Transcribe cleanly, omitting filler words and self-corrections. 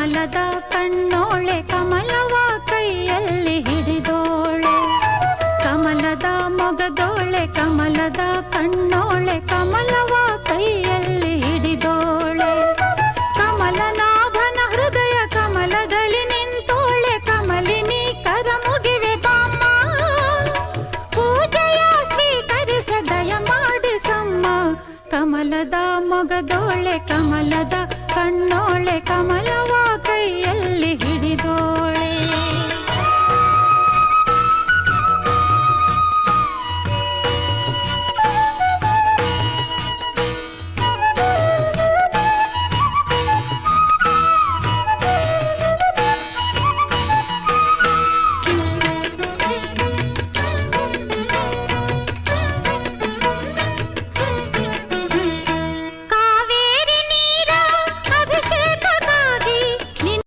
ಕಮಲದ ಕಣ್ಣೋಳೆ ಕಮಲವ ಕೈಯಲ್ಲಿ ಹಿಡಿದೋಳೆ ಕಮಲದ ಮೊಗದೋಳೆ ಕಮಲದ ಕಣ್ಣೋಳೆ ಕಮಲವ ಕೈಯಲ್ಲಿ ಹಿಡಿದೋಳೆ ಕಮಲನಾಭನ ಹೃದಯ ಕಮಲದಲ್ಲಿ ನಿಂತೋಳೆ ಕಮಲಿನಿ ಕರ ಮುಗಿವೆ ಬಾಮ್ಮ ಪೂಜೆಯ ಸ್ವೀಕರಿಸ ದಯ ಮಾಡಿಸಮ್ಮ ಕಮಲದ ಮೊಗದೋಳೆ ಕಮಲದ ಕಣ್ಣೋಳೆ ಕಮಲವ